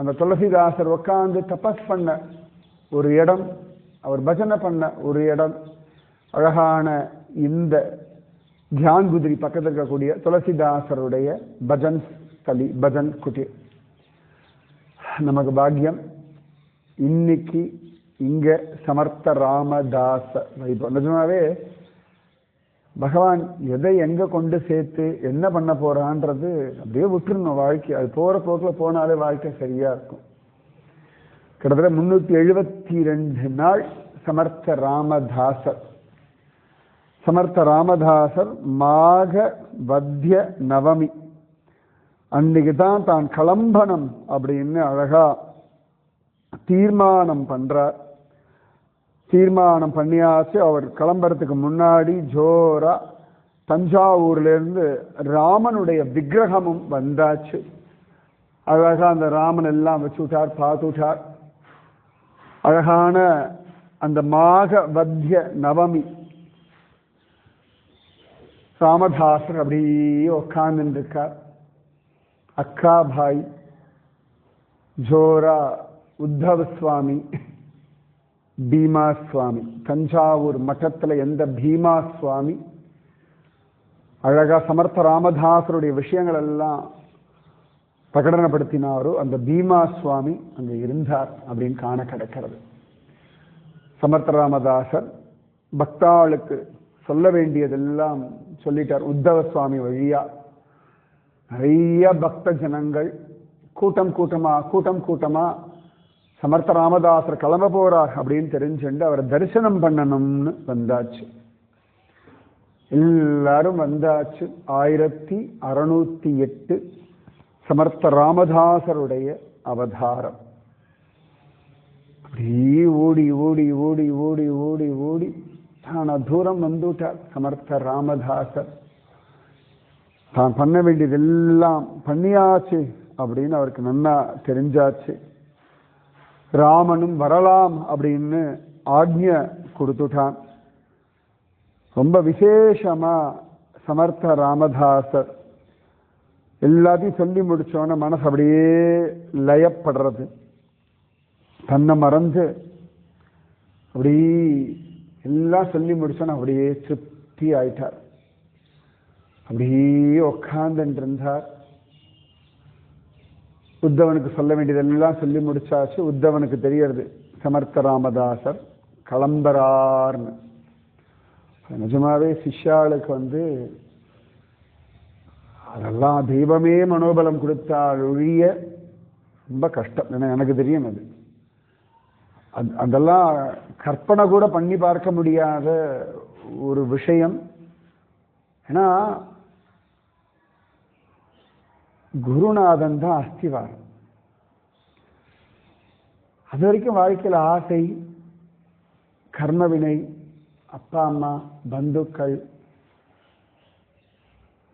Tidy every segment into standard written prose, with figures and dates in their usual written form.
அந்த துளசிதாசர் உட்கார்ந்து தபஸ் பண்ண ஒரு இடம், அவர் பஜனை பண்ண ஒரு இடம், அழகான இந்த தியான்குதிரி பக்கத்தில் இருக்கக்கூடிய துளசிதாசருடைய பஜன் ஸ்தலி, பஜன் குட்டீர். நமக்கு பாக்கியம் இன்னைக்கு இங்க சமர்த்த ராமதாச வைபவம். நிஜமாவே பகவான் எதை எங்க கொண்டு சேர்த்து என்ன பண்ண போறான்றது அப்படியே விட்டுருணும். வாழ்க்கை அது போற போக்கில் போனாலே வாழ்க்கை சரியா இருக்கும். கிட்டத்தட்ட 372 நாள் சமர்த்த ராமதாசர். சமர்த்த ராமதாசர் மாக வத்திய நவமி அன்னைக்கு தான் கிளம்பணும் அப்படின்னு அழகா தீர்மானம் பண்றார். தீர்மானம் பண்ணியாச்சு. அவர் கிளம்புறதுக்கு முன்னாடி ஜோரா தஞ்சாவூர்ல இருந்து ராமனுடைய விக்கிரகமும் வந்தாச்சு. அழகா அந்த ராமன் எல்லாம் வச்சுட்டார், பார்த்துட்டார். அழகான அந்த மாக வத்திய நவமி ராமதாசர் அப்படியே உட்கார்ந்து இருக்கார். அக்கா பாய் ஜோரா உத்தவ சுவாமி, பீமா சுவாமி, தஞ்சாவூர் மட்டத்தில் எந்த பீமா சுவாமி அழகா சமர்த்த ராமதாசருடைய விஷயங்கள் எல்லாம் பிரகடனப்படுத்தினாரோ அந்த பீமா சுவாமி அங்கே இருந்தார் அப்படின்னு காண கிடைக்கிறது. சமர்த்த ராமதாசர் பக்தாளுக்கு சொல்ல வேண்டியதெல்லாம் சொல்லிட்டார். உத்தவ சுவாமி வழியா நிறைய பக்த ஜனங்கள் கூட்டம் கூட்டமா சமர்த்த ராமதாசர் கிளம்ப போறார் அப்படின்னு தெரிஞ்சுண்டு அவரை தரிசனம் பண்ணணும்னு வந்தாச்சு. எல்லாரும் வந்தாச்சு. 1608 சமர்த்த ராமதாசருடைய அவதாரம். அப்படியே ஓடி ஓடி ஓடி ஓடி ஓடி ஓடி தான தூரம் வந்துட்டார் சமர்த்த ராமதாசர். தான் பண்ண வேண்டியதெல்லாம் பண்ணியாச்சு அப்படின்னு அவருக்கு நன்னா தெரிஞ்சாச்சு. ராமனும் வரலாம் அப்படின்னு ஆக்ஞை கொடுத்துட்டான். ரொம்ப விசேஷமா சமர்த்த ராமதாசர் எல்லாத்தையும் சொல்லி முடிச்சோன்னா மனசு அப்படியே லயப்படுறது. தன்னை மறந்து அப்படி எல்லாம் சொல்லி முடிச்சோன்னா அப்படியே திருப்தி ஆயிட்டார். அப்படியே உட்கார்ந்துட்டு இருந்தார். உத்தவனுக்கு சொல்ல வேண்டியதெல்லாம் சொல்லி முடிச்சாச்சு. உத்தவனுக்கு தெரியறது சமர்த்த ராமதாசர் கிளம்புறார்னு. நிஜமாவே சிஷ்யாளுக்கு அதெல்லாம் தெய்வமே மனோபலம் கொடுத்தால் ஒழிய ரொம்ப கஷ்டம். ஏன்னா எனக்கு தெரியும் அது அதெல்லாம் கற்பனை கூட பண்ணி பார்க்க முடியாத ஒரு விஷயம். ஏன்னா குருநாதன் தான் அஸ்திவாரம். அது வரைக்கும் வாழ்க்கையில் ஆசை, கர்மவினை, அப்பா அம்மா, பந்துக்கள்,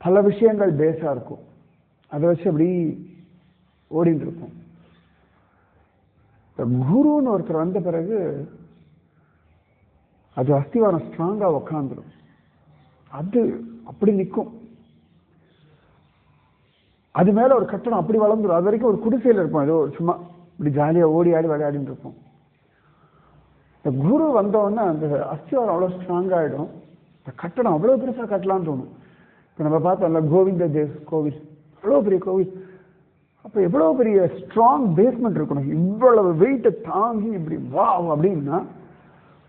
பல விஷயங்கள் பேஸா இருக்கும். அதை வச்சு அப்படி ஓடிட்டு இருக்கும். குருன்னு ஒருத்தர் வந்த பிறகு அது அஸ்திவாரம் ஸ்ட்ராங்கா உக்காந்துடும். அது அப்படி நிற்கும். அது மேல ஒரு கட்டணம் அப்படி வளர்ந்துடும். அது வரைக்கும் ஒரு குடிசையில் இருப்போம், ஏதோ சும்மா இப்படி ஜாலியா ஓடி ஆடி விளையாடிட்டு இருப்போம். இந்த குரு வந்தோடனே அந்த அஸ்திவாரம் அவ்வளோ ஸ்ட்ராங் ஆகிடும். இந்த கட்டணம் அவ்வளோ பெருசாக கட்டலான்னு தோணும். இப்போ நம்ம பார்த்தோம்ல கோவிந்த தேவ் கோவில், அவ்வளோ பெரிய கோவில். அப்போ எவ்வளோ பெரிய ஸ்ட்ராங் பேஸ்மெண்ட் இருக்கணும். இவ்வளவு வெயிட்டை தாங்கி இப்படி வா அப்படின்னா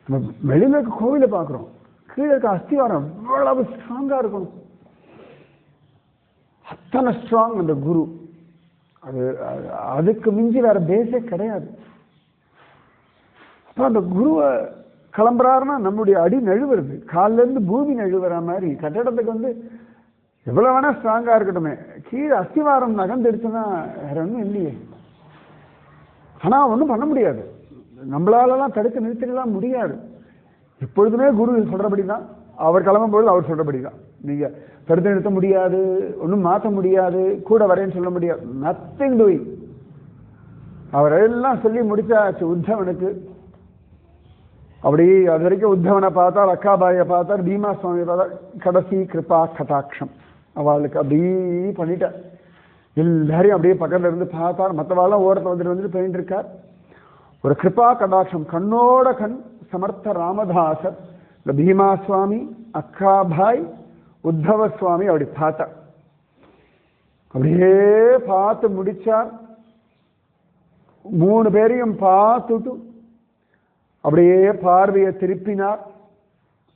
நம்ம வெளியில இருக்க கோவிலை பார்க்குறோம், கீழே இருக்க அஸ்திவாரம் இவ்வளவு ஸ்ட்ராங்காக இருக்கணும். அத்தனை ஸ்ட்ராங் அந்த குரு. அதுக்கு மிஞ்சி வேற பேஸே கிடையாது. அப்போ அந்த குருவை கிளம்புறாருன்னா நம்முடைய அடி நழுவுறது, காலில இருந்து பூமி நழுவுற மாதிரி. கட்டடத்துக்கு எவ்வளவு வேணா ஸ்ட்ராங்கா இருக்கட்டுமே, கீழே அஸ்திவாரம் நகர்ந்துடுச்சுன்னா வேற ஒன்றும் இல்லையே. ஆனா ஒன்றும் பண்ண முடியாது, நம்மளாலலாம் தடுத்து நிறுத்திடலாம் முடியாது. எப்பொழுதுமே குரு சொல்றபடிதான், அவர் கிளம்பும்பொழுது அவர் சொல்றபடிதான். நீங்க தடுத்து நிறுத்த முடியாது, ஒன்றும் மாற்ற முடியாது, கூட வரேன்னு சொல்ல முடியாது. Nothing doing. அவர் எல்லாம் சொல்லி முடிச்சாச்சு உத்தவனுக்கு. அப்படி அது வரைக்கும் உத்தவனை பார்த்தார், அக்காபாயை பார்த்தார், பீமா சுவாமியை பார்த்தார். கடைசி கிருபா கட்டாட்சம் அவளுக்கு அப்படி பண்ணிட்டார். எல்லாரையும் அப்படியே பக்கத்துல இருந்து பார்த்தார். மற்றவாள்லாம் ஓரத்தில் வந்துட்டு போயிட்டு இருக்கார். ஒரு கிருபா கடாட்சம் கண்ணோட கண் சமர்த்த ராமதாசர் இந்த பீமா சுவாமி, அக்காபாய், உத்தவ சுவாமி அப்படி பார்த்தார். அப்படியே பார்த்து முடிச்சார். 3 பேரையும் பார்த்துட்டு அப்படியே பார்வையை திருப்பினார்.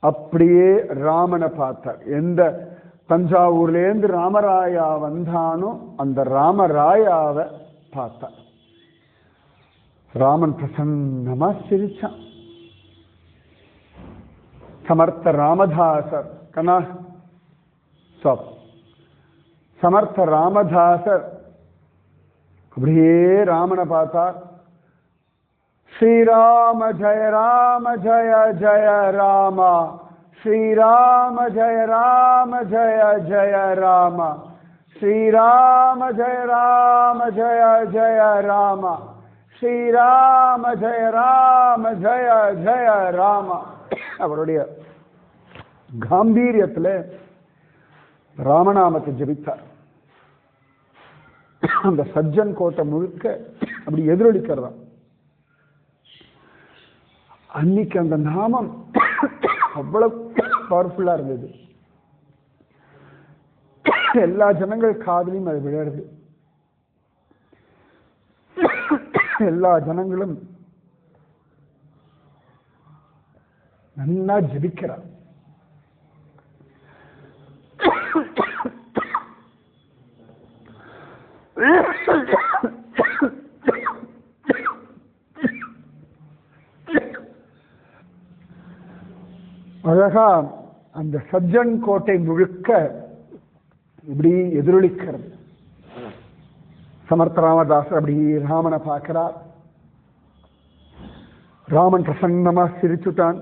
அப்படியே ராமனை பார்த்தார். எந்த தஞ்சாவூர்லேருந்து ராமராயா வந்தானோ அந்த ராமராயாவை பார்த்தார். ராமன் பிரசன்னமா சிரிச்சான். சமர்த்த ராமதாசர் கண்ணா ஸ்டாப். சமர்த்த ராமதாசர் அப்படியே ராமனை பார்த்தார். ஸ்ரீராம ஜெய ராம ஜெய ஜெய ராம, ஸ்ரீராம ஜெய ராம ஜெய ஜெய ராம, ஸ்ரீராம ஜெய ராம ஜெய ஜெய ராம, ஸ்ரீராம ஜெய ராம ஜெய ஜெய ராம. அவருடைய காம்பீரியத்துல ராமநாமத்தை ஜபித்தார். அந்த சஜ்ஜன் கோட்டை முழுக்க அப்படி எதிரொலிக்கிறதா. அன்னைக்கு அந்த நாமம் அவ்வளவு பவர்ஃபுல்லா இருந்தது. எல்லா ஜனங்கள் காதலையும் அது விழருது. எல்லா ஜனங்களும் நல்லா ஜபிக்கிறார். அழகா அந்த சஜ்ஜன் கோட்டை முழுக்க இப்படி எதிரொலிக்கிறது. சமர்த்த ராமதாசர் அப்படி ராமனை பார்க்கிறார். ராமன் பிரசன்னமா சிரிச்சுட்டான்.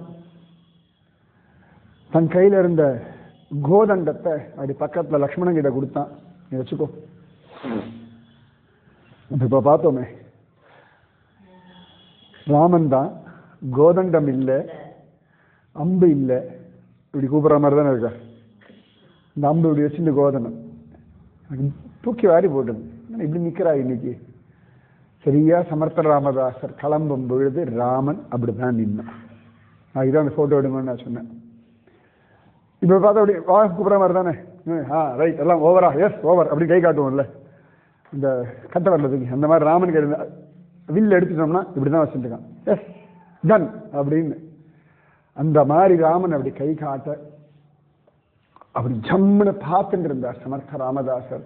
தன் கையில இருந்த கோதண்டத்தை அப்படி பக்கத்துல லக்ஷ்மணன் கிட்ட கொடுத்தான். நீ வச்சுக்கோ. இப்ப பார்த்தோமே, ராமன் தான், கோதண்டம் இல்லை, அம்பு இல்லை, இப்படி கூப்பிடுற மாதிரி தானே இருக்கா. இந்த அம்பு இப்படி வச்சு இந்த கோதண்டம் தூக்கி வாரி போட்டுது. இப்படி நிக்கிறா இன்னைக்கு. சரியா சமர்த்த ராமதாசர் கிளம்பும் பொழுது ராமன் அப்படிதான் நின்னான். நான் இதான் அந்த போட்டோ எடுங்கன்னு நான் சொன்னேன். இப்ப பார்த்தா அப்படி வா கூப்பிடுற மாதிரி தானே. ரைட், எல்லாம் ஓவரா, எஸ் ஓவர் அப்படி கை காட்டுவோம்ல இந்த கட்ட வரலதுக்கு. அந்த மாதிரி ராமன் கை வில்ல எடுத்துட்டோம்னா இப்படிதான் வச்சுருக்கான், எஸ் டன் அப்படின்னு. அந்த மாதிரி ராமன் அப்படி கை காட்ட அப்படி ஜம்முன்னு பார்த்துட்டு இருந்தார் சமர்த்த ராமதாசர்.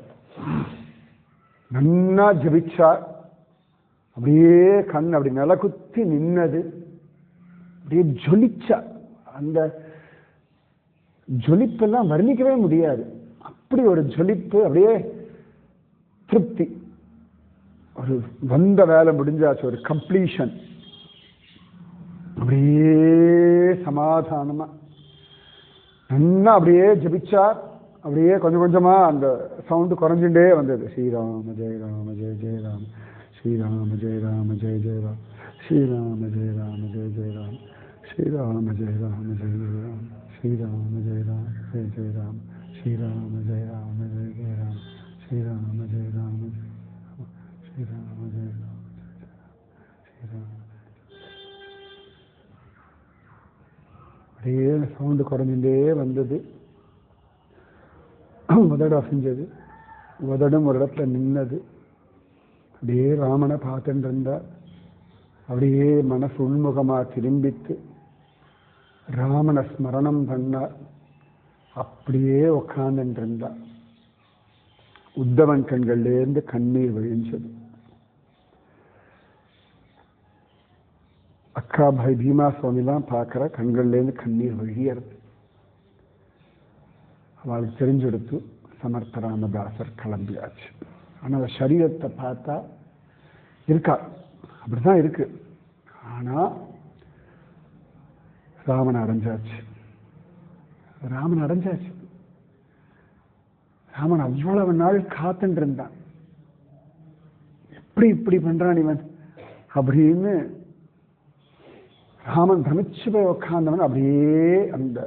நன்னா ஜபிச்சார். அப்படியே கண் அப்படி நில குத்தி நின்னது. அப்படியே ஜொலிச்சார். அந்த ஜொலிப்பெல்லாம் வர்ணிக்கவே முடியாது. அப்படி ஒரு ஜொலிப்பு. அப்படியே திருப்தி. ஒரு வந்த வேலை முடிஞ்சாச்சு, ஒரு கம்ப்ளீஷன். அப்படியே சமாதானமா நல்லா அப்படியே ஜபிச்சார். அப்படியே கொஞ்சம் கொஞ்சமா அந்த சவுண்டு குறைஞ்சுட்டே வந்தது. ஸ்ரீராம ஜெய ராம ஜெய ஜெய ராம, ஸ்ரீராம ஜெய ராம ஜெய ஜெய ராம, ஸ்ரீராம ஜெய ராம ஜெய ஜெய ராம, ஸ்ரீராம ஜெய ராம ஜெய ஜெய ராம, ஸ்ரீராம ஜெய ராம ஜெய ஜெய ராம, ஸ்ரீராம ஜெய ராம ஜெய ஜெய ராம, ஸ்ரீராம ஜெய ராம ஜெய ராம, ஸ்ரீராம ஜெய ராம ஸ்ரீராம. அப்படியே சவுண்டு குறைஞ்சுட்டே வந்தது. உதடு அசைஞ்சது. உதடும் ஒரு இடத்துல நின்னது. அப்படியே ராமனை பார்த்துட்டு இருந்தார். அப்படியே மனசு உள்முகமா திரும்பித்து ராமனை ஸ்மரணம் பண்ணார். அப்படியே உட்கார்ந்துட்டு இருந்தார். உத்தவன் கண்கள்லேருந்து கண்ணீர் விழிஞ்சது. அக்கா பாய் பீமா சுவாமிலாம் பார்க்குற கண்கள்லேருந்து கண்ணீர் வழியறது. அவளுக்கு தெரிஞ்செடுத்து சமர்த்த ராமதாசர் கிளம்பியாச்சு. ஆனால் சரீரத்தை பார்த்தா இருக்கா, அப்படிதான் இருக்கு. ஆனால் ராமன் அடைஞ்சாச்சு. ராமன் அடைஞ்சாச்சு. ராமன் அவ்வளவு நாள் காத்துட்டு இருந்தான். எப்படி இப்படி பண்றான் இவன் அப்படின்னு ராமன் பிரமிச்சு போய் உட்கார்ந்தவன். அப்படியே அந்த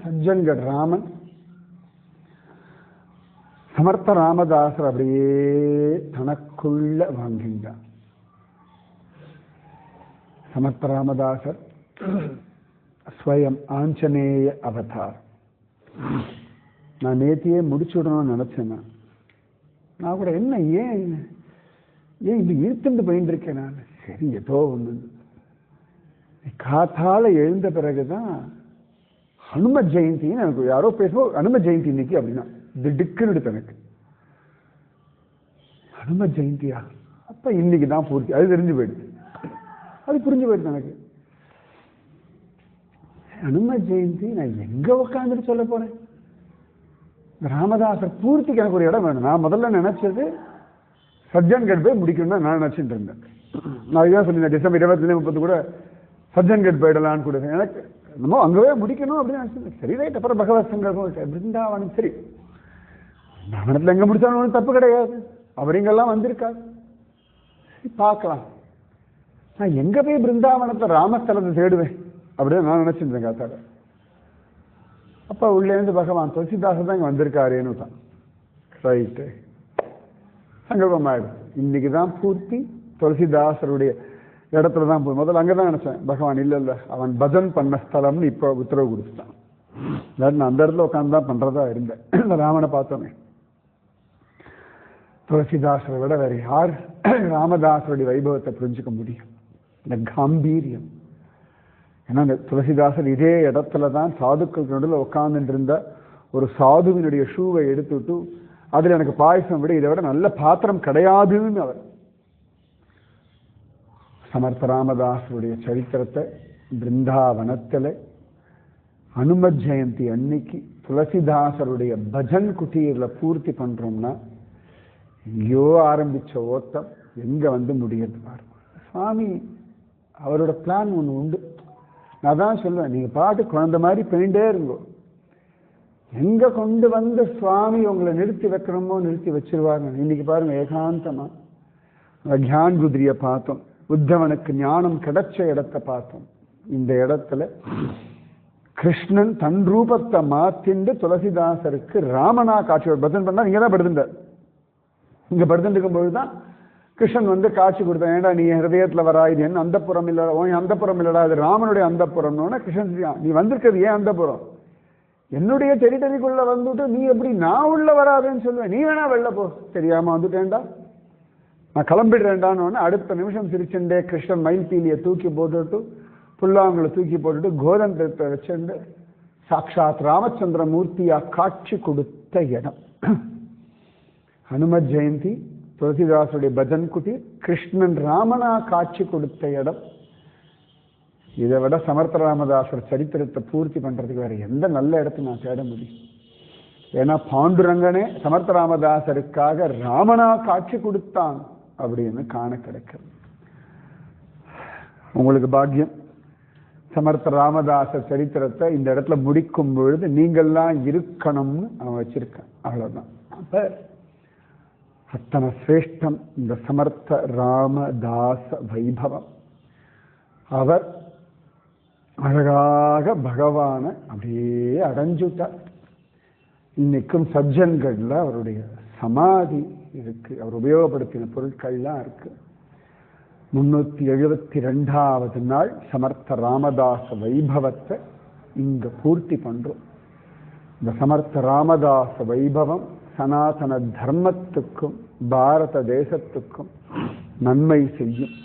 சஜ்ஜன்கட் ராமன் சமர்த்த ராமதாசர் அப்படியே தனக்குள்ள வாங்கிட்டான். சமர்த்த ராமதாசர் ஸ்வயம் ஆஞ்சநேய அவதார். நான் நேத்தியே முடிச்சுடணும்னு நினைச்சேன். நான் கூட என்ன ஏன் இப்படி இழுத்துண்டு போயிட்டு இருக்கேன். நான் சரி ஏதோ ஒண்ணு. காத்தால எழுந்த பிறகுதான் ஹனும ஜெயந்தின்னு எனக்கு யாரோ பேசுவோம். ஹனும ஜெயந்தி இன்னைக்கு அப்படின்னா திடுக்குன்னு எனக்கு ஹனும ஜெயந்தியா, அப்ப இன்னைக்கு தான் பூர்த்தி. அது தெரிஞ்சு போயிடுது, அது புரிஞ்சு போயிடுது எனக்கு. ஹனும ஜெயந்தி நான் எங்க உட்காந்துட்டு சொல்ல போறேன்? ராமதாசர் பூர்த்திக்கு எனக்கு ஒரு இடம் வேணும். நான் முதல்ல நினைச்சது சஜ்ஜன்கட் போய் முடிக்கணும்னு நான் நினைச்சிட்டு இருந்தேன். நான் இதான் சொல்லியிருந்தேன், டிசம்பர் 29 கூட சஜ்ஜன்கட் போயிடலான்னு கூட எனக்கு நம்ம அங்கவே முடிக்கணும் அப்படின்னு நினைச்சிருந்தேன். சரி ரைட். அப்புறம் பகவத் சங்கர் பிருந்தாவனம், சரி பிருந்தாவனத்தில் எங்க முடிச்சாலும் ஒன்றும் தப்பு கிடையாது, அவர் இங்கெல்லாம் வந்திருக்காரு, சரி பார்க்கலாம். நான் எங்க போய் பிருந்தாவனத்தை ராமஸ்தலத்தை தேடுவேன் அப்படின்னு நான் நினைச்சிருந்தேன் காத்தால. அப்ப உள்ளேருந்து பகவான் துளசிதாசர் தான் இங்க வந்திருக்காருன்னு தான். ரைட்டு, சங்கல்பமாயிடும். இன்னைக்கு தான் பூர்த்தி, துளசிதாசருடைய இடத்துல தான் போய் முதல்ல அங்கதான் நினைச்சேன். பகவான் இல்ல அவன் பஜன் பண்ண ஸ்தலம்னு இப்ப உத்தரவு கொடுத்துட்டான். நான் அந்த இடத்துல உட்காந்து தான் பண்றதா இருந்தேன். இந்த ராமனை பார்த்தோமே. துளசிதாசரை விட வேற யார் ராமதாசருடைய வைபவத்தை புரிஞ்சுக்க முடியும்? இந்த காம்பீரியம். ஏன்னா இந்த துளசிதாசர் இதே இடத்துல தான் சாதுக்கள் நடுவில் உட்கார்ந்துட்டு இருந்த ஒரு சாதுவினுடைய ஷூவை எடுத்துட்டு அதுல எனக்கு பாயசம் விட இதை விட நல்ல பாத்திரம் கிடையாதுன்னு அவர். சமர்த்த ராமதாசருடைய சரித்திரத்தை பிருந்தாவனத்தில் ஹனும ஜெயந்தி அன்னைக்கு துளசிதாசருடைய பஜன் குட்டீர்ல பூர்த்தி பண்றோம்னா எங்கேயோ ஆரம்பிச்ச ஓட்டம் எங்க வந்து முடியறது பாருங்க. சுவாமி அவரோட பிளான் ஒண்ணு உண்டு. நான் தான் சொல்லுவேன், நீங்க பாட்டு குழந்தை மாதிரி பெயிண்டே இருங்கோ, எங்க கொண்டு வந்து சுவாமி உங்களை நிறுத்தி வைக்கணுமோ நிறுத்தி வச்சிருவாங்க. இன்னைக்கு பாருங்க, ஏகாந்தமா கியான் குதிரிய பார்த்தோம், உத்தவனுக்கு ஞானம் கிடைச்ச இடத்தை பார்த்தோம். இந்த இடத்துல கிருஷ்ணன் தன் ரூபத்தை மாத்திண்டு துளசிதாசருக்கு ராமனா காட்சி பஜன் பண்ணா. இங்க தான் படுத்துட்டார். இங்க படுத்துட்டு இருக்கும் பொழுதுதான் கிருஷ்ணன் வந்து காட்சி கொடுத்தான். ஏண்டா நீ ஹிருதயத்துல வரா, இது என்ன அந்த புறம் இல்ல, அந்த புறம் இல்லடா, அது ராமனுடைய அந்த புறம்னு. கிருஷ்ணன் நீ வந்திருக்கிறது ஏன் அந்த புறம்? என்னுடைய டெரிட்டரிக்குள்ள வந்துட்டு நீ எப்படி நான் உள்ள வராதுன்னு சொல்லுவேன். நீ வேணா வெளில போ, தெரியாம வந்துட்டேன்டா, நான் கிளம்பிடுறேன்டான்னு. அடுத்த நிமிஷம் சிரிச்சுண்டே கிருஷ்ணன் மயில்பீலியை தூக்கி போட்டுட்டு புல்லாங்களை தூக்கி போட்டுட்டு கோதண்டத்தை வச்சுண்டு சாட்சாத் ராமச்சந்திர மூர்த்தியா காட்சி கொடுத்த இடம். ஹனும ஜெயந்தி, துளசிதாசருடைய பஜன் குட்டி, கிருஷ்ணன் ராமனா காட்சி கொடுத்த இடம். இதை விட சமர்த்த ராமதாசர் சரித்திரத்தை பூர்த்தி பண்றதுக்கு வேற எந்த நல்ல இடத்தை நான் தேட முடியும்? ஏன்னா பாண்டுரங்கனே சமர்த்த ராமதாசருக்காக ராமனா காட்சி கொடுத்தான் அப்படின்னு காண கிடைக்கிறது. உங்களுக்கு பாக்கியம். சமர்த்த ராமதாசர் சரித்திரத்தை இந்த இடத்துல முடிக்கும் பொழுது நீங்கள்லாம் இருக்கணும்னு அவன் வச்சிருக்கான். அவ்வளவுதான். அப்ப அத்தனை சிரேஷ்டம் இந்த சமர்த்த ராமதாச வைபவம். அவர் அழகாக பகவான அப்படியே அடைஞ்சுட்டார். இன்னைக்கும் சஜ்ஜன்கள்ல அவருடைய சமாதி இருக்கு, அவர் உபயோகப்படுத்தின பொருட்கள்லாம் இருக்கு. 372வது நாள் சமர்த்த ராமதாச வைபவத்தை இங்க பூர்த்தி பண்றோம். இந்த சமர்த்த ராமதாச வைபவம் சனாதன தர்மத்துக்கும் பாரத தேசத்துக்கும் நன்மை செய்யும்.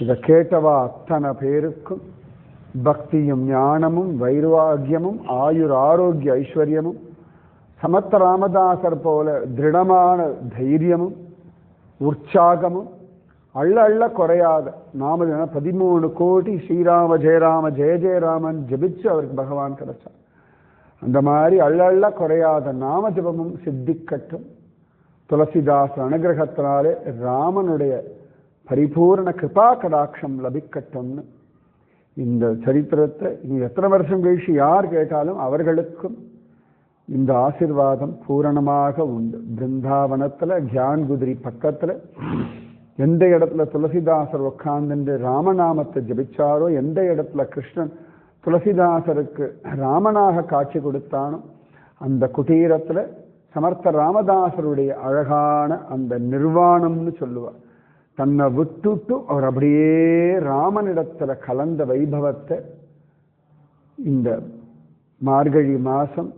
இதை கேட்டவா அத்தனை பேருக்கும் பக்தியும் ஞானமும் வைராகியமும் ஆயுர் ஆரோக்கிய ஐஸ்வர்யமும் சமர்த்த ராமதாசர் போல திருடமான தைரியமும் உற்சாகமும் அள்ள அள்ள குறையாத நாம 13 கோடி ஸ்ரீராம ஜெயராம ஜெய ஜெயராமன் ஜபிச்சு அவருக்கு பகவான் கிடைச்சார். அந்த மாதிரி அள்ள அள்ள குறையாத நாம ஜபமும் சித்திக்கட்டும். துளசிதாச அனுகிரகத்தினாலே ராமனுடைய பரிபூர்ண கிருபா கடாட்சம் லபிக்கட்டும்னு இந்த சரித்திரத்தை இனி எத்தனை வருஷம் கழிச்சு யார் கேட்டாலும் அவர்களுக்கும் இந்த ஆசீர்வாதம் பூரணமாக உண்டு. பிருந்தாவனத்துல கியான் குதிரி பக்கத்துல எந்த இடத்துல துளசிதாசர் உட்கார்ந்து ராமநாமத்தை ஜபிச்சாரோ, எந்த இடத்துல கிருஷ்ணன் துளசிதாசருக்கு ராமனாக காட்சி கொடுத்தானோ அந்த குட்டீரத்துல சமர்த்த ராமதாசருடைய அழகான அந்த நிர்வாணம்னு சொல்லுவார். தன்னை விட்டுட்டு அவர் அப்படியே ராமனிடத்துல கலந்த வைபவத்தை இந்த மார்கழி மாசம்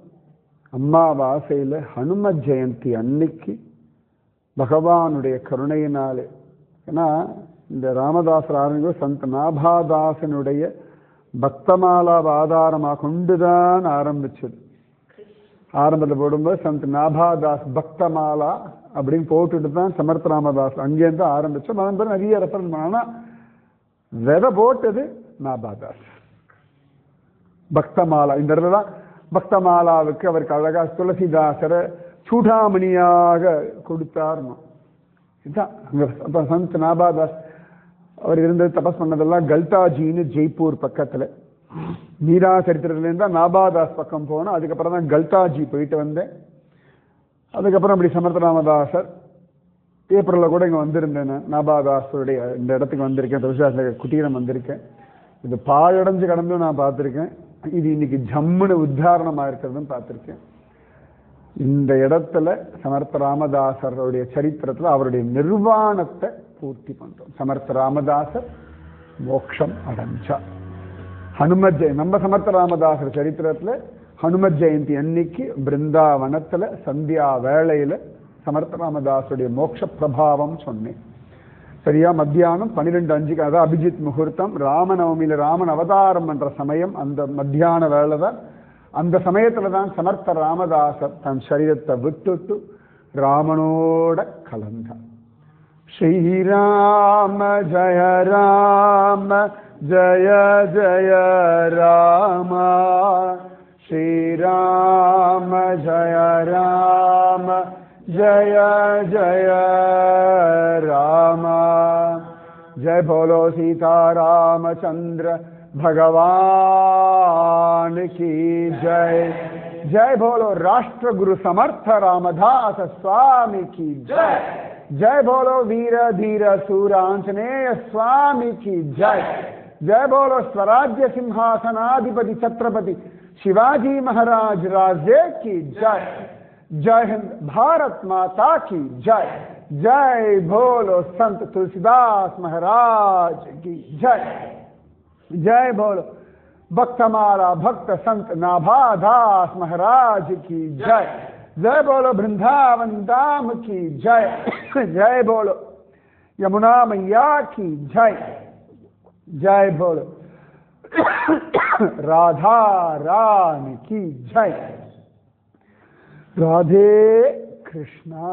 அம்மாவாசையில ஹனும ஜெயந்தி அன்னைக்கு பகவானுடைய கருணையினாலே, ஏன்னா இந்த ராமதாசர் ஆரம்பிக்கும் சந்த் நாபாதாசனுடைய பக்தமாலாவை ஆதாரமாக கொண்டுதான் ஆரம்பிச்சது. ஆரம்பத்தில் போடும்போது சந்த் நாபாதாஸ் பக்தமாலா அப்படின்னு போட்டுட்டு தான் சமர்த்த ராமதாஸ் அங்கேருந்து ஆரம்பிச்சோம். அதன் பிறகு நிறைய ரெஃபரன்ஸ் பண்ணா விதை போட்டது நாபாதாஸ். பக்தமாலா இந்த இடத்துல தான் பக்தமாலாவுக்கு அவருக்கு அழகா துளசிதாசரை சூடாமணியாக கொடுத்தார்னு. இதுதான் சந்த் நாபாதாஸ் அவர் இருந்தது தபஸ் பண்ணதெல்லாம் கல்தாஜின்னு ஜெய்ப்பூர் பக்கத்துல. மீரா சரித்திரத்துலேருந்து தான் நாபாதாஸ் பக்கம் போனோம். அதுக்கப்புறம் தான் கல்தாஜி போயிட்டு வந்தேன். அதுக்கப்புறம் அப்படி சமர்த்த ராமதாசர் ஏப்ரலில் கூட இங்கே வந்திருந்தேன். நாபாதாசருடைய இந்த இடத்துக்கு வந்திருக்கேன். துளசிதாச குட்டீரம் வந்திருக்கேன். இது பாழடைஞ்சு கடந்தும் நான் பார்த்துருக்கேன். இது இன்னைக்கு ஜம்முன்னு உத்தாரணமாக இருக்கிறதுன்னு பார்த்துருக்கேன். இந்த இடத்துல சமர்த்த ராமதாசருடைய சரித்திரத்தில் அவருடைய நிர்வாணத்தை பூர்த்தி பண்றோம். சமர்த்த ராமதாசர் மோட்சம் அடைஞ்சா ஹனும ஜெயந்தி. நம்ம சமர்த்த ராமதாசர் சரித்திரத்துல ஹனும ஜெயந்தி அன்னைக்கு பிருந்தாவனத்துல சந்தியா வேளையில சமர்த்த ராமதாசுடைய மோட்ச பிரபாவம் சொன்னேன். சரியா மத்தியானம் 12:05 அதாவது அபிஜித் முகூர்த்தம். ராமநவமியில ராமன் அவதாரம் பண்ற சமயம் அந்த மத்தியான வேலை தான். அந்த சமயத்துல தான் சமர்த்த ராமதாசர் தன் சரீரத்தை விட்டுட்டு ராமனோட கலந்தார். ஸ்ரீராம ஜய ராம ஜய ஜய ராம, ஸ்ரீராம ஜய ராம ஜய ஜய ராம, जय बोलो सीता रामचंद्र भगवान की जय। जय बोलो राष्ट्र गुरु समर्थ रामदास स्वामी की जय। जय बोलो वीर धीर सूर आंजनेय स्वामी की जय। जय बोलो स्वराज्य सिंहासनाधिपति छत्रपति शिवाजी महाराज राज्य की जय। जय हिंद भारत माता की जय। जय बोलो संत तुलसीदास महाराज की जय। जय बोलो भक्तमाला भक्त संत नाभादास महाराज की जय। जय बोलो वृंदावन धाम की जय। जय बोलो यमुना मैया की जय। जय बोलो राधा रानी की जय। राधे कृष्णा।